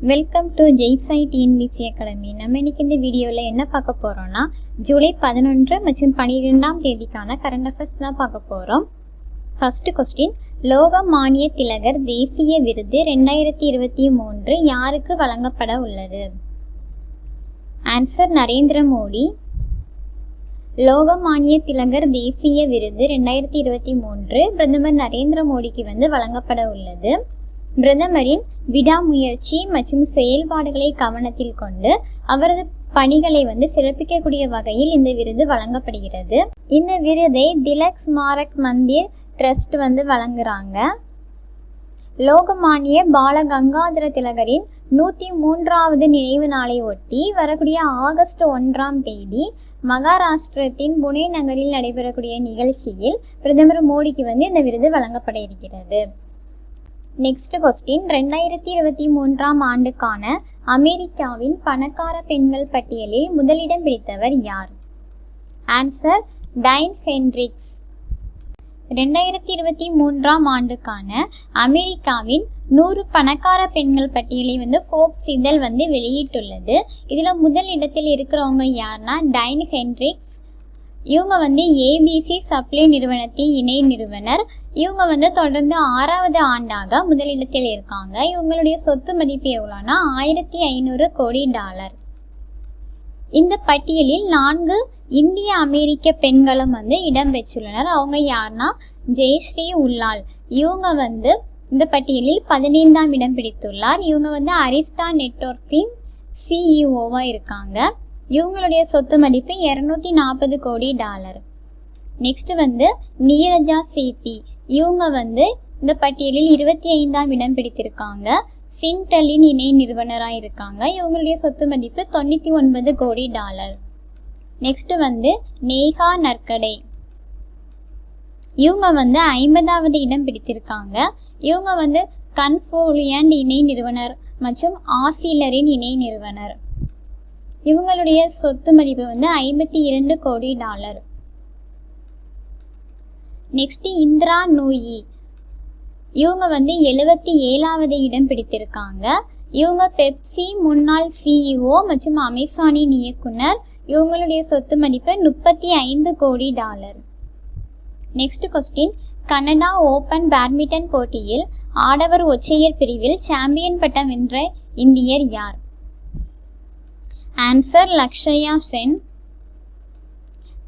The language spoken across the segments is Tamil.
Welcome to SAI TNPSC academy. நம்ம இன்னைக்கு இந்த வீடியோவில் என்ன பார்க்க போகிறோம்னா ஜூலை 11 மற்றும் 12ஆம் தேதிக்கான கரண்ட் அஃபேர்ஸ் தான் பார்க்க போகிறோம். ஃபர்ஸ்ட் கொஸ்டின், லோகமானிய திலகர் தேசிய விருது 2023 யாருக்கு வழங்கப்பட உள்ளது? ஆன்சர் நரேந்திர மோடி. லோகமானிய திலகர் தேசிய விருது 2023 பிரதமர் நரேந்திர மோடிக்கு வழங்கப்பட உள்ளது. பிரதமரின் விடாமுயற்சி மற்றும் செயல்பாடுகளை கவனத்தில் கொண்டு அவரது பணிகளை சிறப்பிக்கக்கூடிய வகையில் இந்த விருது வழங்கப்படுகிறது. இந்த விருதை திலக் ஸ்மாரக் மந்திர் ட்ரஸ்ட் வழங்குறாங்க. லோகமானிய பால கங்காதர திலகரின் 103வது நினைவு நாளை ஒட்டி வரக்கூடிய ஆகஸ்ட் 1ஆம் தேதி மகாராஷ்டிரத்தின் புனே நகரில் நடைபெறக்கூடிய நிகழ்ச்சியில் பிரதமர் மோடிக்கு இந்த விருது வழங்கப்பட இருக்கிறது. நெக்ஸ்ட் கொஸ்டின், 2023ஆம் ஆண்டுக்கான அமெரிக்காவின் பணக்கார பெண்கள் பட்டியலில் முதலிடம் பிடித்தவர் யார்? Answer time Hendricks. 2023ஆம் ஆண்டுக்கான அமெரிக்காவின் 100 பணக்கார பெண்கள் பட்டியலை ஃபோர்ப்ஸ் இதழ் வெளியிட்டுள்ளது. இதில் முதல் இடத்தில் இருக்கிறவங்க யாருன்னா டைன் ஹென்ரிக்ஸ். இவங்க ஏபிசி சப்ளை நிறுவனத்தின் இணை நிறுவனர். இவங்க தொடர்ந்து 6வது ஆண்டாக முதலிடத்தில் இருக்காங்க. இவங்களுடைய சொத்து மதிப்பு எவ்வளோனா $1500 கோடி. இந்த பட்டியலில் 4 இந்திய அமெரிக்க பெண்களும் இடம் பெற்றுள்ளனர். அவங்க யாருன்னா ஜெயஸ்ரீ உல்லால். இவங்க இந்த பட்டியலில் 15ஆம் இடம் பிடித்துள்ளார். இவங்க அரிஸ்டா நெட்வொர்க்கின் சிஇஓவா இருக்காங்க. இவங்களுடைய சொத்து மதிப்பு $240 கோடி. நெக்ஸ்ட் நீரஜா சேத்தி. இவங்க இந்த பட்டியலில் 25ஆம் இடம் பிடித்திருக்காங்க. சின்டலின் இணை நிறுவனராக இருக்காங்க. இவங்களுடைய சொத்து மதிப்பு $99 கோடி. நெக்ஸ்ட் நேஹா நற்கடை. இவங்க 50வது இடம் பிடித்திருக்காங்க. இவங்க கன்ஃபோலியன்ட் இணை நிறுவனர் மற்றும் ஆசிலரின் இணை நிறுவனர். இவங்களுடைய சொத்து மதிப்பு $52 கோடி. நெக்ஸ்ட் இந்திரா நூயி. இவங்க 77வது இடம் பிடித்திருக்காங்க. இவங்க பெப்சி முன்னாள் சிஇஓ மற்றும் அமேசானின் இயக்குனர். இவங்களுடைய சொத்து மதிப்பு $35 கோடி. Next question, Canada open badminton போட்டியில் ஆடவர் ஒற்றையர் பிரிவில் சாம்பியன் பட்டம் வென்ற இந்தியர் யார்? Answer Lakshya Sen.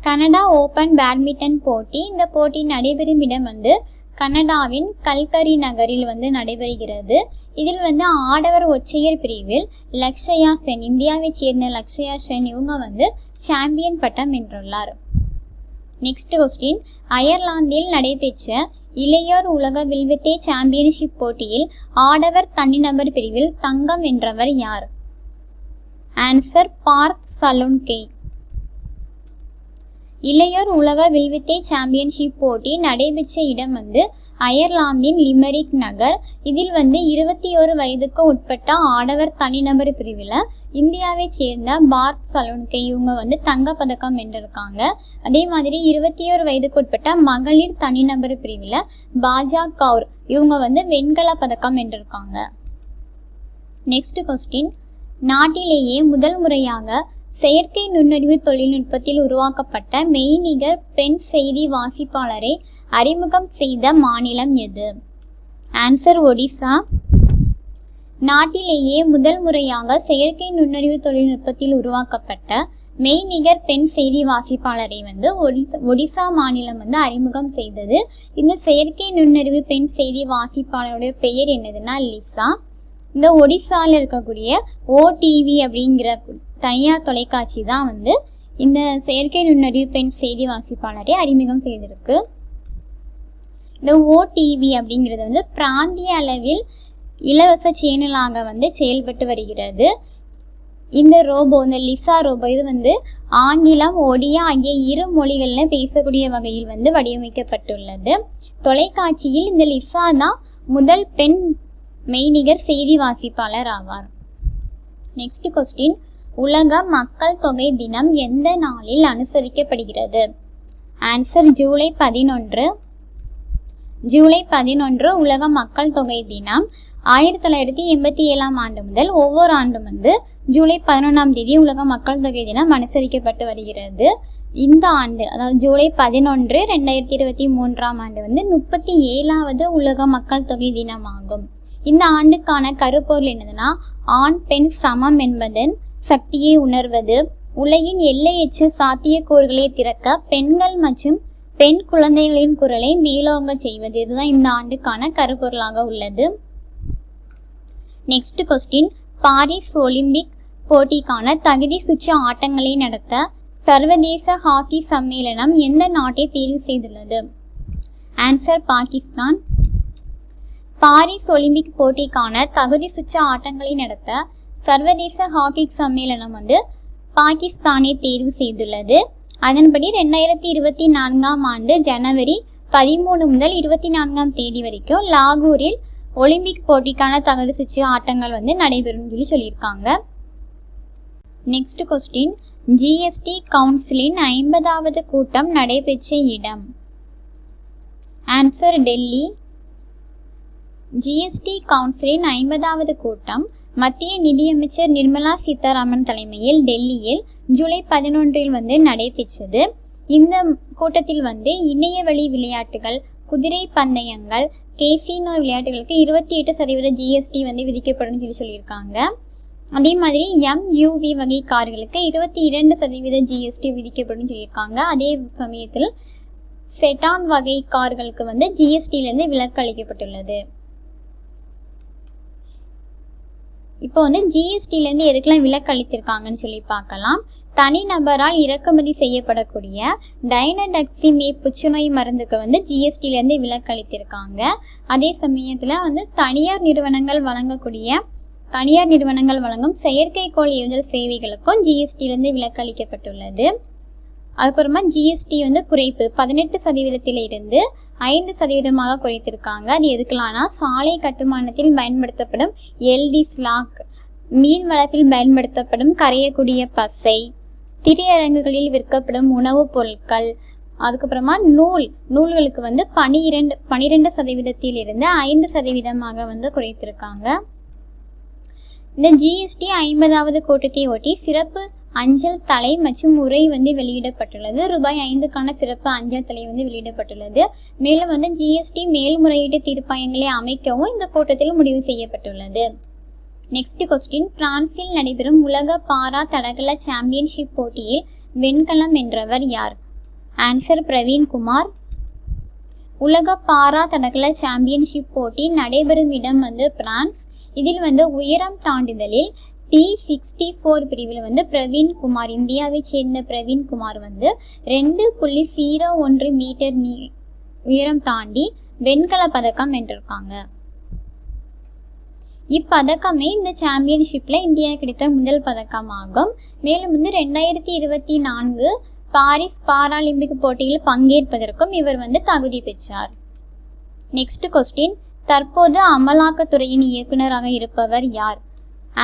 Canada open badminton போட்டி. இந்த போட்டி நடைபெறும் இடம் கனடாவின் கல்கரி நகரில் நடைபெறுகிறது. இதில் ஆடவர் ஒற்றையர் பிரிவில் லக்ஷயா சென், இந்தியாவை சேர்ந்த லக்ஷயா சென் இவங்க சாம்பியன் பட்டம் வென்றுள்ளார். நெக்ஸ்ட் கொஸ்டின், அயர்லாந்தில் நடைபெற்ற இளையோர் உலக வில்வித்தை சாம்பியன்ஷிப் போட்டியில் ஆடவர் தனிநபர் பிரிவில் தங்கம் வென்றவர் யார்? ஆன்சர் பார்த் சலுன்கே. இளையோர் உலக வில்வித்தை சாம்பியன்ஷிப் போட்டி நடைபெற்ற இடம் அயர்லாந்தின் லிமெரிக் நகர். இதில் 21 வயதுக்கு உட்பட்ட ஆடவர் தனிநபர் பிரிவில் இந்தியாவை சேர்ந்த பார்த் சலுன்கே இவங்க தங்கப்பதக்கம் வென்றிருக்காங்க. அதே மாதிரி 21 வயதுக்கு உட்பட்ட மகளிர் தனிநபர் பிரிவில் பாஜா கவுர் இவங்க வெண்கல பதக்கம் வென்றிருக்காங்க. நெக்ஸ்ட் கொஸ்டின், நாட்டிலேயே முதல் முறையாக செயற்கை நுண்ணறிவு தொழில்நுட்பத்தில் உருவாக்கப்பட்ட மெய்நிகர் பெண் செய்தி வாசிப்பாளரை அறிமுகம் செய்த மாநிலம் எது? ஆன்சர் ஒடிசா. நாட்டிலேயே முதல் முறையாக செயற்கை நுண்ணறிவு தொழில்நுட்பத்தில் உருவாக்கப்பட்ட மெய்நிகர் பெண் செய்தி வாசிப்பாளரை ஒடிசா மாநிலம் அறிமுகம் செய்தது. இந்த செயற்கை நுண்ணறிவு பெண் செய்தி வாசிப்பாளருடைய பெயர் என்னதுன்னா லிசா. இந்த ஒடிசாவில் இருக்கக்கூடிய ஓடிவி அப்படிங்கிற தனியார் தொலைக்காட்சி தான் இந்த செயற்கை நுண்ணறிவு பெண் செய்தி வாசிப்பாளரை அறிமுகம் செய்திருக்கு. இந்த ஓடிவி அப்படிங்கிறது பிராந்திய அளவில் இலவச சேனலாக செயல்பட்டு வருகிறது. இந்த ரோபோ, இந்த லிசா ரோபோ இது ஆங்கிலம் ஒடியா ஆகிய 2 மொழிகளில் பேசக்கூடிய வகையில் வடிவமைக்கப்பட்டுள்ளது. தொலைக்காட்சியில் இந்த லிசா தான் முதல் பெண் மெய்நிகர் செய்தி வாசிப்பாளர் ஆவார். நெக்ஸ்ட் கொஸ்டின், உலக மக்கள் தொகை தினம் எந்த நாளில் அனுசரிக்கப்படுகிறது? ஆன்சர் ஜூலை 11. ஜூலை 11 உலக மக்கள் தொகை தினம். 1987 ஆண்டு முதல் ஒவ்வொரு ஆண்டும் வந்து ஜூலை 11ஆம் தேதி உலக மக்கள் தொகை தினம் அனுசரிக்கப்பட்டு வருகிறது. இந்த ஆண்டு அதாவது ஜூலை 11, 2023ஆம் ஆண்டு வந்து 37வது உலக மக்கள் தொகை தினமாகும். இந்த ஆண்டுக்கான கருப்பொருள் என்னதுன்னா, ஆண் பெண் சமம் என்பதன் சக்தியை உணர்வது, உலகின் எல்லையற்ற சாத்தியக்கூறுகளை திறக்க பெண்கள் மற்றும் பெண் குழந்தைகளின் குரலை மேலோங்க செய்வது. இதுதான் இந்த ஆண்டுக்கான கருப்பொருளாக உள்ளது. நெக்ஸ்ட் கொஸ்டின், பாரிஸ் ஒலிம்பிக் போட்டிக்கான தகுதி சுற்று ஆட்டங்களை நடத்த சர்வதேச ஹாக்கி சம்மேளனம் எந்த நாட்டை தேர்வு செய்துள்ளது? ஆன்சர் பாகிஸ்தான். பாரிஸ் ஒலிம்பிக் போட்டிக்கான தகுதி சுற்று ஆட்டங்களை நடத்த சர்வதேச ஹாக்கி சம்மேளனம் வந்து பாகிஸ்தானை தேர்வு செய்துள்ளது. அதன்படி 2024ஆம் ஆண்டு ஜனவரி 13 முதல் 24ஆம் தேதி வரைக்கும் லாகூரில் ஒலிம்பிக் போட்டிக்கான தகுதி சுற்று ஆட்டங்கள் வந்து நடைபெறும் சொல்லி சொல்லியிருக்காங்க. நெக்ஸ்ட் கொஸ்டின், ஜிஎஸ்டி கவுன்சிலின் 50வது கூட்டம் நடைபெற்ற இடம்? ஆன்சர் டெல்லி. ஜிஎஸ்டி கவுன்சிலின் 50வது கூட்டம் மத்திய நிதியமைச்சர் நிர்மலா சீதாராமன் தலைமையில் டெல்லியில் ஜூலை 11 வந்து நடைபெற்றது. இந்த கூட்டத்தில் வந்து இணையவழி விளையாட்டுகள், குதிரை பந்தயங்கள், கேசினோ விளையாட்டுகளுக்கு 28% ஜிஎஸ்டி வந்து விதிக்கப்படும் சொல்லி சொல்லியிருக்காங்க. அதே மாதிரி எம்யூவி வகை கார்களுக்கு 22% ஜிஎஸ்டி விதிக்கப்படும் சொல்லியிருக்காங்க. அதே சமயத்தில் செடான் வகை கார்களுக்கு வந்து ஜிஎஸ்டியிலிருந்து விலக்கு அளிக்கப்பட்டுள்ளது. இப்போ வந்து ஜிஎஸ்டியிலேருந்து எதுக்கெல்லாம் விலக்கு அளித்திருக்காங்கன்னு சொல்லி பார்க்கலாம். தனிநபரால் இறக்குமதி செய்யப்படக்கூடிய டைனடக்சிமேப் புற்றுநோய் மருந்துக்கு வந்து ஜிஎஸ்டியிலேருந்து விலக்கு அளித்திருக்காங்க. அதே சமயத்தில் வந்து தனியார் நிறுவனங்கள் வழங்கும் செயற்கைக்கோள் ஏவுதல் சேவைகளுக்கும் ஜிஎஸ்டியிலேருந்து விலக்கு அளிக்கப்பட்டுள்ளது. அதுக்கப்புறமா ஜிஎஸ்டி வந்து குறைப்பு 18%இருந்து 5% குறைத்திருக்காங்க. அது எதுக்கலாம்னா, சாலை கட்டுமானத்தில் பயன்படுத்தப்படும் எல்டி ஸ்லாக், மீன் வளத்தில் பயன்படுத்தப்படும் கரையக்கூடிய பசை, திரையரங்குகளில் விற்கப்படும் உணவுப் பொருட்கள், அதுக்கப்புறமா நூல்களுக்கு வந்து 12%இருந்து 5% வந்து குறைத்திருக்காங்க. இந்த ஜிஎஸ்டி 50வது கூட்டத்தை ஒட்டி சிறப்பு அஞ்சல் தலை மற்றும் உரை வந்து வெளியிடப்பட்டுள்ளது. ரூபாய் 5க்கான சிறப்பு அஞ்சல் தலை வந்து வெளியிடப்பட்டுள்ளது. மேலும் வந்து ஜிஎஸ்டி மேல்முறையீட்டு தீர்ப்பாயங்களை அமைக்கவும் இந்த கூட்டத்தில் முடிவு செய்யப்பட்டுள்ளது. நெக்ஸ்ட் கொஸ்டின், பிரான்சில் நடைபெறும் உலக பாரா தடகள சாம்பியன்ஷிப் போட்டியில் வெண்கலம் வென்றவர் யார்? ஆன்சர் பிரவீன் குமார். உலக பாரா தடகள சாம்பியன்ஷிப் போட்டி நடைபெறும் இடம் வந்து பிரான்ஸ். இதில் வந்து உயரம் தாண்டுதலில் T64 பிரிவில் வந்து பிரவீன் குமார், இந்தியாவை சேர்ந்த பிரவீன் குமார் வந்து 2.01 மீட்டர் உயரம் தாண்டி வெண்கல பதக்கம் வென்றிருக்காங்க. இப்பதக்கமே இந்த சாம்பியன்ஷிப்ல இந்தியா கிடைத்த முதல் பதக்கமாகும். மேலும் வந்து 2024 பாரிஸ் பாராலிம்பிக் போட்டியில் பங்கேற்பதற்கும் இவர் வந்து தகுதி பெற்றார். நெக்ஸ்ட் கொஸ்டின், தற்போது அமலாக்கத்துறையின் இயக்குநராக இருப்பவர் யார்?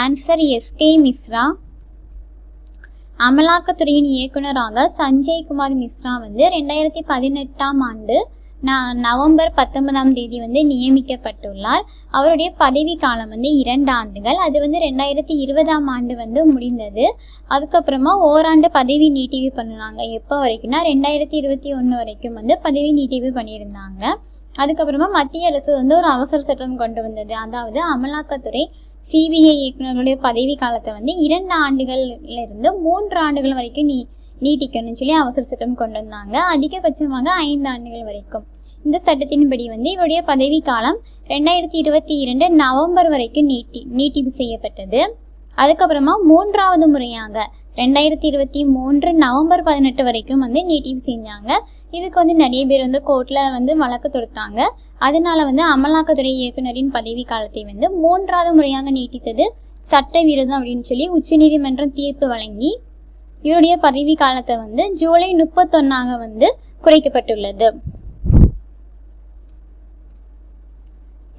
Answer SK Mishra. அமலாக்கத்துறையின் இயக்குநராக சஞ்சய் குமார் மிஸ்ரா வந்து 2018ஆம் ஆண்டு நவம்பர் 19ஆம் தேதி வந்து நியமிக்கப்பட்டுள்ளார். அவருடைய பதவி காலம் வந்து 2 ஆண்டுகள். அது வந்து 2020ஆம் ஆண்டு வந்து முடிந்தது. அதுக்கப்புறமா ஓராண்டு பதவி நீட்டிவு பண்ணினாங்க. எப்போ வரைக்கும்னா 2021 வரைக்கும் வந்து பதவி நீட்டிவு பண்ணியிருந்தாங்க. அதுக்கப்புறமா மத்திய அரசு வந்து ஒரு அவசர சட்டம் கொண்டு வந்தது. அதாவது அமலாக்கத்துறை சிபிஐ இயக்குநர்களுடைய பதவி காலத்தை வந்து 2 ஆண்டுகள்ல இருந்து 3 ஆண்டுகள் வரைக்கும் நீட்டிக்கணும்னு சொல்லி அவசர சட்டம் கொண்டு வந்தாங்க. அதிகபட்சமாக 5 ஆண்டுகள் வரைக்கும். இந்த சட்டத்தின்படி வந்து இவருடைய பதவி காலம் 2022 நவம்பர் வரைக்கும் நீட்டிப்பு செய்யப்பட்டது. அதுக்கப்புறமா 3வது முறையாக 2023 நவம்பர் 18 வரைக்கும் வந்து நீட்டிப்பு செஞ்சாங்க. இதுக்கு வந்து நிறைய பேர் வந்து கோர்ட்ல வந்து வழக்கு தொடுத்தாங்க. அதனால வந்து அமலாக்கத்துறை இயக்குநரின் பதவி காலத்தை வந்து 3வது முறையாக நீட்டித்தது சட்டவிரோதம் அப்படின்னு சொல்லி உச்சநீதிமன்றம் தீர்ப்பு வழங்கி இவருடைய பதவி காலத்தை வந்து ஜூலை 31 வந்து குறைக்கப்பட்டுள்ளது.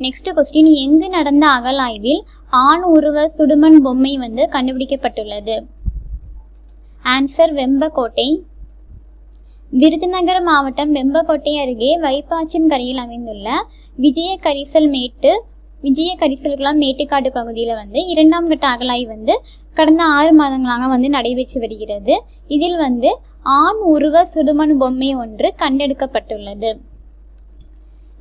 நெக்ஸ்ட் கொஸ்டின், எங்கு நடந்த அகழாய்வில் ஆண் உருவ சுடுமண் பொம்மை வந்து கண்டுபிடிக்கப்பட்டுள்ளது? ஆன்சர் வெம்பக்கோட்டை. விருதுநகர் மாவட்டம் வெம்பக்கோட்டை அருகே வைப்பாற்றின் கரையில் அமைந்துள்ள விஜய கரிசல் மேட்டு விஜய கரிசல்குளம் மேட்டுக்காடு பகுதியில் வந்து 2ஆம் கட்ட அகழாய்வு வந்து கடந்த 6 மாதங்களாக வந்து நடைபெற்று வருகிறது. இதில் வந்து ஆண் உருவ சுடுமண் பொம்மை ஒன்று கண்டெடுக்கப்பட்டுள்ளது.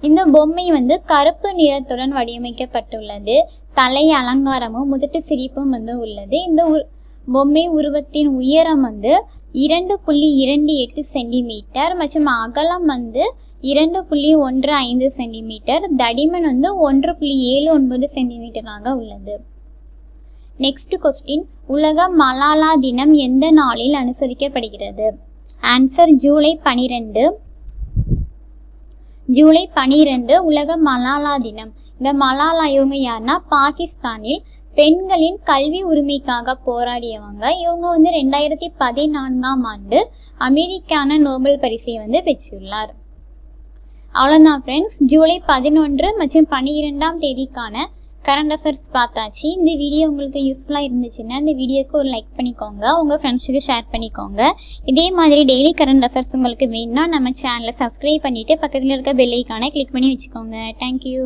இந்த பொம்மை வந்து கருப்பு நிறத்துடன் வடிவமைக்கப்பட்டுள்ளது. தலை அலங்காரமும் முதட்டு சிரிப்பும் வந்து உள்ளது. இந்த பொம்மை உருவத்தின் உயரம் வந்து 2.28 சென்டிமீட்டர் மற்றும் அகலம் வந்து 2.15 சென்டிமீட்டர், தடிமன் வந்து 1.79 சென்டிமீட்டராக உள்ளது. நெக்ஸ்ட் கொஸ்டின், உலக மலாலா தினம் எந்த நாளில் அனுசரிக்கப்படுகிறது? ஆன்சர் ஜூலை 12. ஜூலை 12 உலக மலாலா தினம். இந்த மலாலா இவங்க யாருன்னா பாகிஸ்தானில் பெண்களின் கல்வி உரிமைக்காக போராடியவங்க. இவங்க வந்து 2014ஆம் ஆண்டு அமெரிக்கான நோபல் பரிசை வந்து பெற்றுள்ளார். அவ்வளோதான் ஃப்ரெண்ட்ஸ், ஜூலை 11 மற்றும் 12ஆம் தேதிக்கான கரண்ட் அஃபேர்ஸ் பார்த்தாச்சு. இந்த வீடியோ உங்களுக்கு யூஸ்ஃபுல்லாக இருந்துச்சுன்னா இந்த வீடியோக்கு ஒரு லைக் பண்ணிக்கோங்க, உங்கள் ஃப்ரெண்ட்ஸுக்கு ஷேர் பண்ணிக்கோங்க. இதே மாதிரி டெய்லி கரண்ட் அஃபேர்ஸ் உங்களுக்கு வேணும்னா நம்ம சேனலை சப்ஸ்கிரைப் பண்ணிவிட்டு பக்கத்தில் இருக்க பெல் ஐக்கானை கிளிக் பண்ணி வச்சுக்கோங்க. தேங்க்யூ.